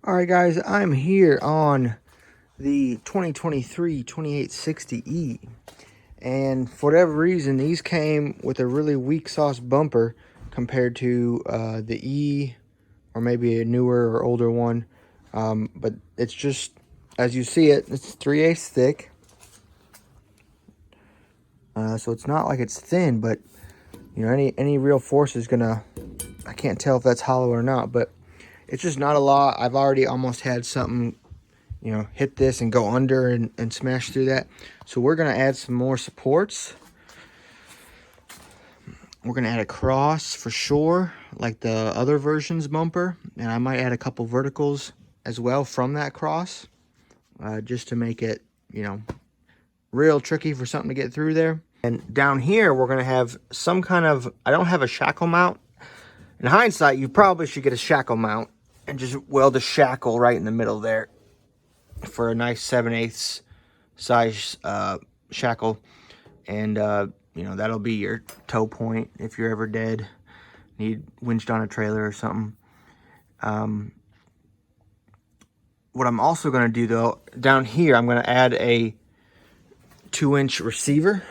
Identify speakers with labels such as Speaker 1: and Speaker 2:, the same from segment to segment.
Speaker 1: All right, guys, I'm here on the 2023 2860E, and for whatever reason, these came with a really weak sauce bumper compared to the E, or maybe a newer or older one. But it's just, as you see it, it's 3/8 thick. So it's not like it's thin, but you know, any real force is gonna, I can't tell if that's hollow or not, but it's just not a lot. I've already almost had something, you know, hit this and go under and smash through that. So we're gonna add some more supports. We're gonna add a cross for sure, like the other version's bumper, and I might add a couple verticals as well from that cross, just to make it, you know, real tricky for something to get through there. And down here, we're gonna have some kind of, I don't have a shackle mount. In hindsight, you probably should get a shackle mount and just weld a shackle right in the middle there for a nice 7/8 size shackle. And, you know, that'll be your tow point if you're ever dead, need winched on a trailer or something. What I'm also going to do, though, down here, I'm going to add a 2-inch receiver,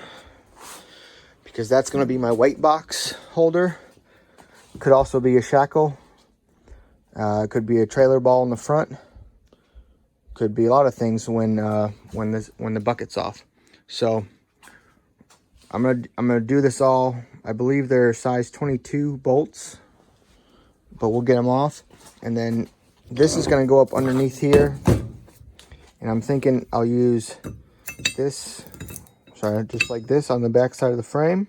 Speaker 1: because that's going to be my weight box holder. Could also be a shackle. Could be a trailer ball in the front. Could be a lot of things when the bucket's off. So I'm gonna do this all. I believe they're size 22 bolts, but we'll get them off. And then this is gonna go up underneath here. And I'm thinking I'll use this, just like this on the back side of the frame.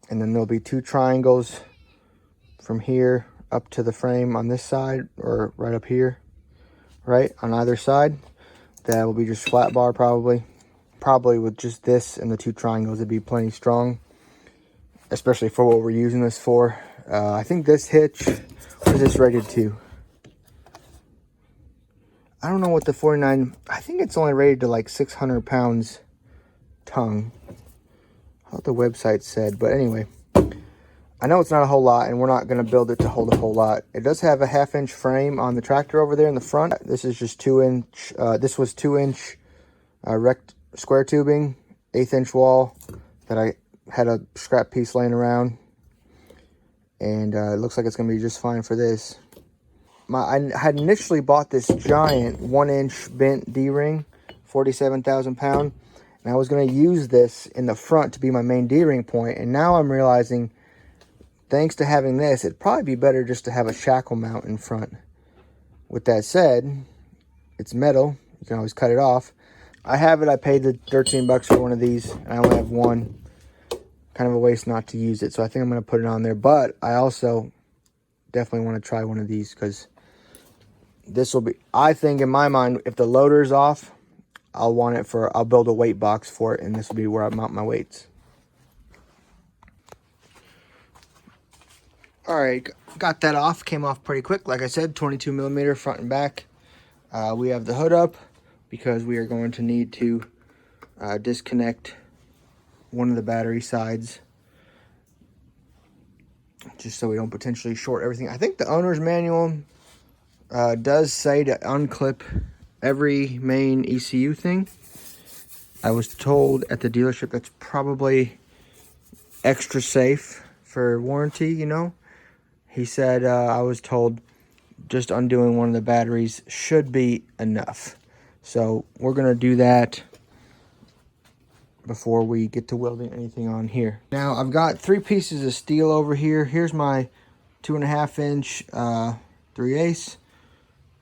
Speaker 1: And then there'll be 2 triangles from here up to the frame on this side, or right up here, right on either side. That will be just flat bar probably. Probably with just this and the 2 triangles, it'd be plenty strong, especially for what we're using this for. I think this hitch, what is this rated to? I don't know what the 49, I think it's only rated to like 600 pounds tongue. What the website said, but anyway, I know it's not a whole lot, and we're not going to build it to hold a whole lot. It does have a 1/2-inch frame on the tractor over there in the front. This is just 2-inch. This was 2-inch square tubing, 1/8-inch wall that I had a scrap piece laying around, and it looks like it's going to be just fine for this. I had initially bought this giant 1-inch bent D-ring, 47,000 pound, and I was going to use this in the front to be my main D-ring point, and now I'm realizing, thanks to having this, it'd probably be better just to have a shackle mount in front. With that said, it's metal. You can always cut it off. I have it. I paid the 13 bucks for one of these, and I only have one. Kind of a waste not to use it, so I think I'm going to put it on there. But I also definitely want to try one of these, because this will be, I think in my mind, if the loader's off, I'll build a weight box for it, and this will be where I mount my weights. All right, got that off. Came off pretty quick. Like I said, 22 millimeter front and back. We have the hood up because we are going to need to disconnect one of the battery sides, just so we don't potentially short everything. I think the owner's manual does say to unclip every main ECU thing. I was told at the dealership that's probably extra safe for warranty, you know. He said, I was told just undoing one of the batteries should be enough. So we're going to do that before we get to welding anything on here. Now I've got 3 pieces of steel over here. Here's my 2.5-inch 3/8,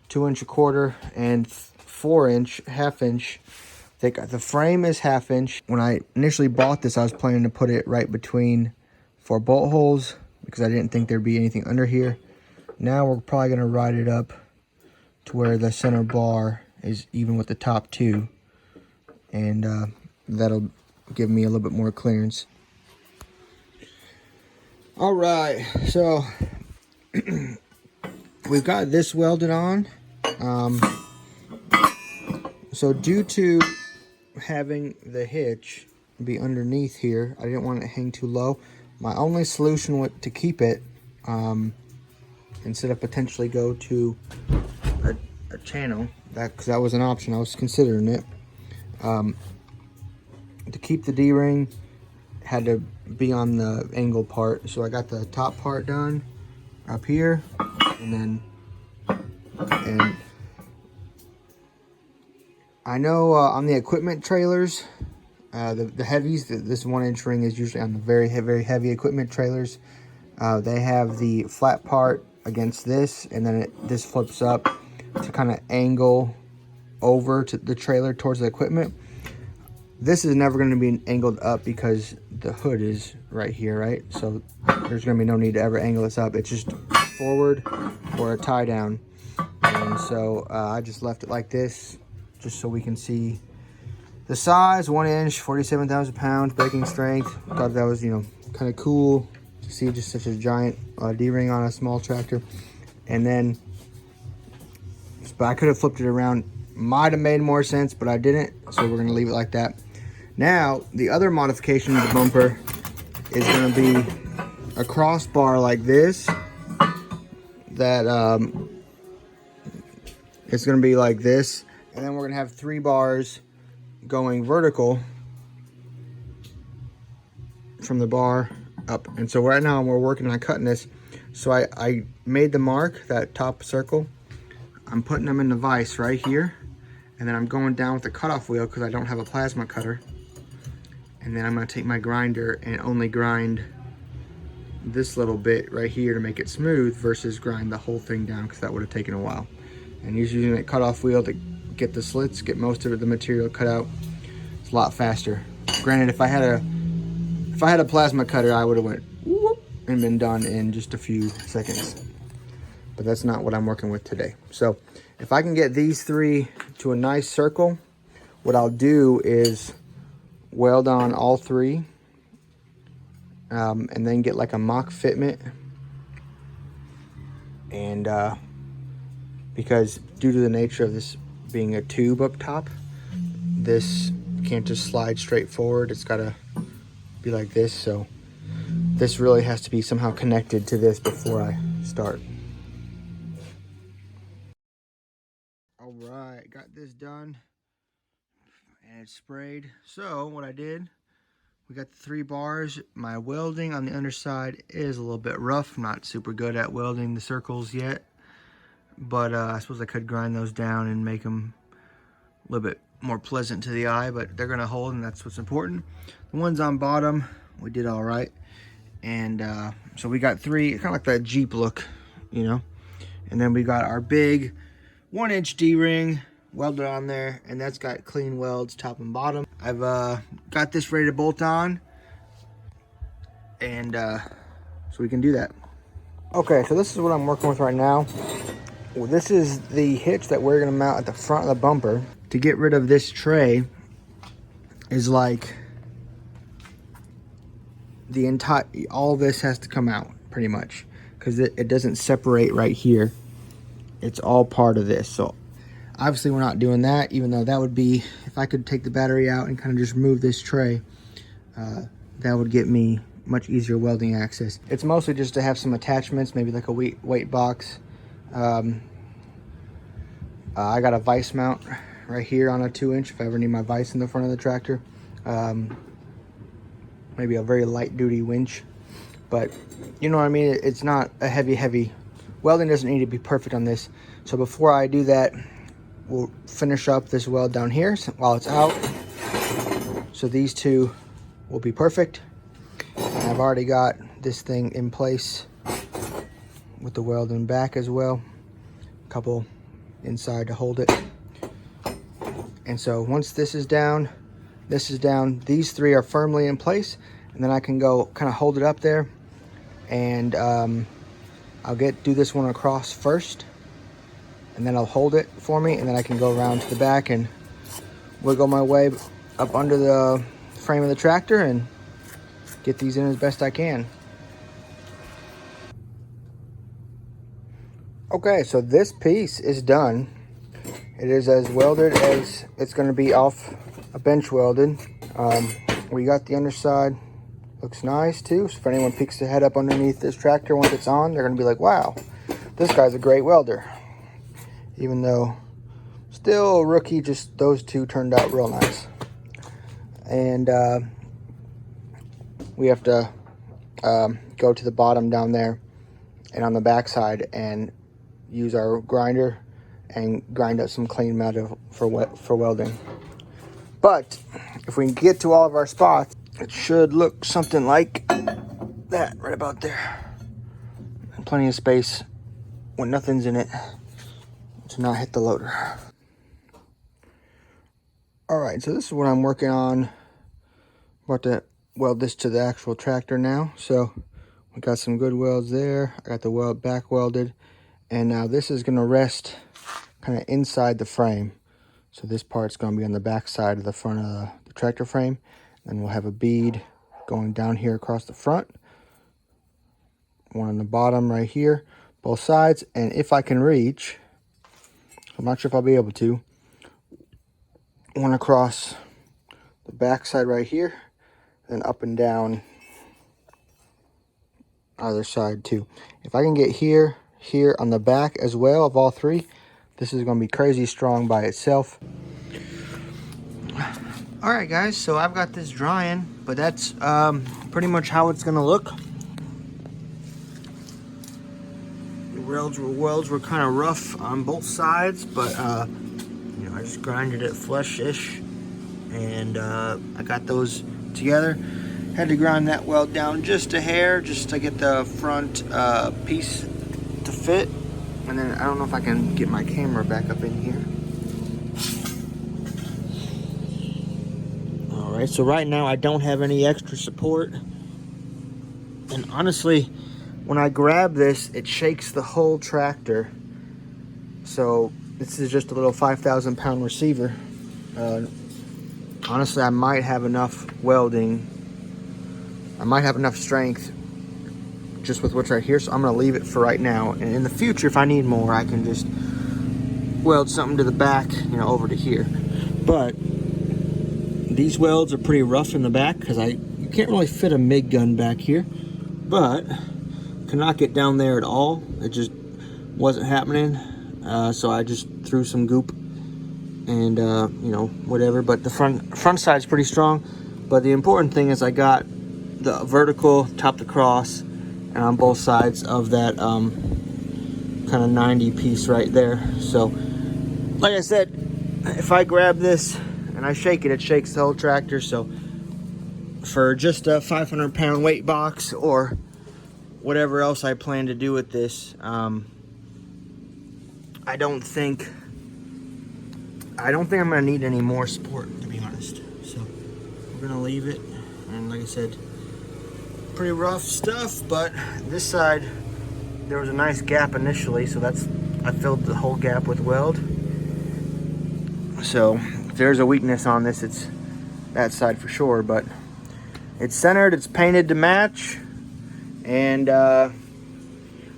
Speaker 1: 2-inch 1/4, and 4-inch 1/2-inch thick. The frame is 1/2-inch. When I initially bought this, I was planning to put it right between 4 bolt holes, because I didn't think there'd be anything under here. Now we're probably going to ride it up to where the center bar is even with the top 2, and that'll give me a little bit more clearance. All right, so we've got this welded on. So due to having the hitch be underneath here, I didn't want it to hang too low. My only solution to keep it instead of potentially go to a channel, because that was an option. I was considering it. To keep the D-ring, had to be on the angle part. So I got the top part done up here, and I know on the equipment trailers, the heavies, this 1-inch ring is usually on the very heavy equipment trailers. They have the flat part against this, and then this flips up to kind of angle over to the trailer towards the equipment. This is never going to be angled up because the hood is right here, right? So there's going to be no need to ever angle this up. It's just forward or a tie down. And so I just left it like this, just so we can see the size. 1 inch, 47,000 pounds, braking strength. Thought that was, you know, kind of cool to see just such a giant D-ring on a small tractor. And then, but I could have flipped it around. Might have made more sense, but I didn't. So we're gonna leave it like that. Now, the other modification of the bumper is gonna be a crossbar like this. That it's gonna be like this. And then we're gonna have 3 bars going vertical from the bar up. And so right now we're working on cutting this. So I made the mark, that top circle. I'm putting them in the vise right here. And then I'm going down with the cutoff wheel because I don't have a plasma cutter. And then I'm gonna take my grinder and only grind this little bit right here to make it smooth versus grind the whole thing down, because that would have taken a while. And using a cutoff wheel to get the slits, get most of the material cut out, it's a lot faster. Granted, if I had a plasma cutter, I would have went whoop and been done in just a few seconds. But that's not what I'm working with today. So if I can get these 3 to a nice circle, what I'll do is weld on all 3 and then get like a mock fitment. And because due to the nature of this being a tube up top, this can't just slide straight forward. It's gotta be like this. So this really has to be somehow connected to this before I start. All right, got this done and it's sprayed. So what I did, we got the 3 bars. My welding on the underside is a little bit rough. I'm not super good at welding the circles yet, but I suppose I could grind those down and make them a little bit more pleasant to the eye, but they're gonna hold, and that's what's important. The ones on bottom, we did all right. And so we got 3, kind of like that Jeep look, you know. And then we got our big 1-inch D-ring welded on there, and that's got clean welds top and bottom. I've got this ready to bolt on, and so we can do that. Okay, so this is what I'm working with right now. Well, this is the hitch that we're gonna mount at the front of the bumper. To get rid of this tray is like the entire, all this has to come out pretty much, because it doesn't separate right here. It's all part of this. So obviously we're not doing that, even though that would be, if I could take the battery out and kind of just remove this tray, that would get me much easier welding access. It's mostly just to have some attachments, maybe like a weight box. I got a vise mount right here on a 2-inch if I ever need my vise in the front of the tractor. Maybe a very light duty winch, but you know what I mean? It's not a heavy. Welding doesn't need to be perfect on this. So before I do that, we'll finish up this weld down here while it's out. So these 2 will be perfect. And I've already got this thing in place with the weld in back as well. A couple inside to hold it. And so once this is down, these 3 are firmly in place, and then I can go kind of hold it up there, and I'll do this one across first, and then I'll hold it for me, and then I can go around to the back and wiggle my way up under the frame of the tractor and get these in as best I can. Okay, so this piece is done. It is as welded as it's going to be off a bench welded. We got the underside, looks nice too. So if anyone peeks their head up underneath this tractor once it's on, they're going to be like, wow, this guy's a great welder. Even though still a rookie, just those two turned out real nice. And we have to go to the bottom down there and on the back side and use our grinder and grind up some clean metal for welding. But if we can get to all of our spots, it should look something like that right about there. And plenty of space when nothing's in it to not hit the loader. All right, so this is what I'm working on. About to weld this to the actual tractor now. So we got some good welds there. I got the weld back welded. And now this is gonna rest kind of inside the frame. So this part's gonna be on the back side of the front of the tractor frame. And we'll have a bead going down here across the front. One on the bottom right here, both sides. And if I can reach, I'm not sure if I'll be able to, one across the back side right here, and up and down either side too. If I can get here on the back as well of all three, this is going to be crazy strong by itself. All right, guys, so I've got this drying, but that's pretty much how it's going to look. The welds were kind of rough on both sides, but you know, I just grinded it flush-ish, and I got those together. Had to grind that weld down just a hair, just to get the front piece to fit. And then I don't know if I can get my camera back up in here. All right, so right now I don't have any extra support. And honestly, when I grab this, it shakes the whole tractor. So this is just a little 5,000 pound receiver. Honestly, I might have enough welding. I might have enough strength just with what's right here, so I'm gonna leave it for right now. And in the future, if I need more, I can just weld something to the back, you know, over to here. But these welds are pretty rough in the back because you can't really fit a MIG gun back here. But cannot get down there at all. It just wasn't happening. So I just threw some goop and you know, whatever. But the front side's pretty strong. But the important thing is I got the vertical top to cross and on both sides of that kind of 90 piece right there. So like I said, if I grab this and I shake it, it shakes the whole tractor. So for just a 500 pound weight box or whatever else I plan to do with this, I don't think I'm gonna need any more support, to be honest. So we're gonna leave it. And like I said, pretty rough stuff, but this side there was a nice gap initially, so I filled the whole gap with weld. So if there's a weakness on this, it's that side for sure. But it's centered, it's painted to match, and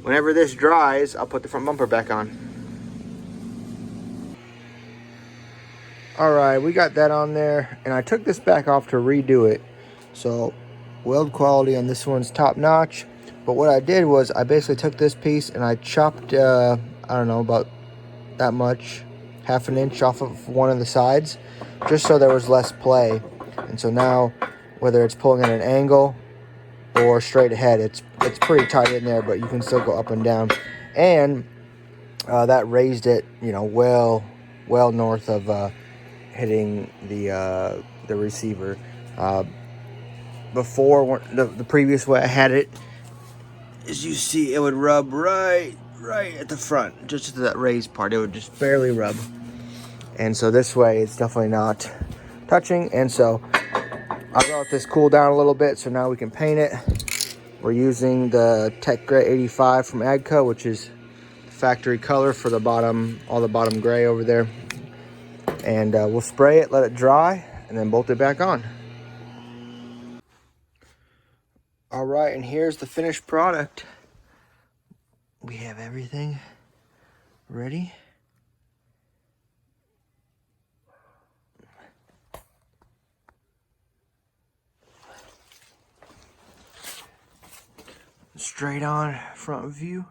Speaker 1: whenever this dries, I'll put the front bumper back on. All right, we got that on there, and I took this back off to redo it. So weld quality on this one's top notch. But what I did was I basically took this piece and I chopped, I don't know, about that much, half an inch off of one of the sides, just so there was less play. And so now, whether it's pulling at an angle or straight ahead, it's pretty tight in there, but you can still go up and down. And that raised it, you know, well north of hitting the receiver. Before, the previous way I had it, as you see, it would rub right at the front, just to that raised part. It would just barely rub. And so this way, it's definitely not touching. And so I'll let this cool down a little bit, so now we can paint it. We're using the Tech Gray 85 from AGCO, which is the factory color for the bottom, all the bottom gray over there. And we'll spray it, let it dry, and then bolt it back on. All right, and here's the finished product. We have everything ready. Straight on front view.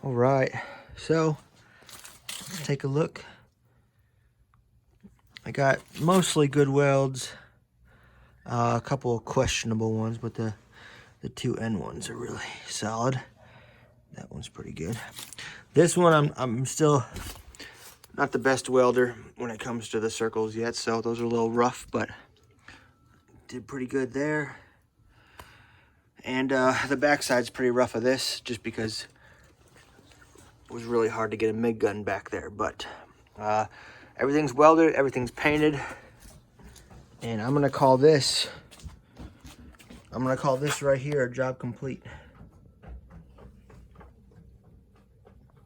Speaker 1: All right, so let's take a look. I got mostly good welds, a couple of questionable ones, but the two end ones are really solid. That one's pretty good. This one, I'm still not the best welder when it comes to the circles yet, so those are a little rough, but did pretty good there. And the backside's pretty rough of this, just because it was really hard to get a MIG gun back there. But everything's welded, everything's painted, and I'm gonna call this right here a job complete.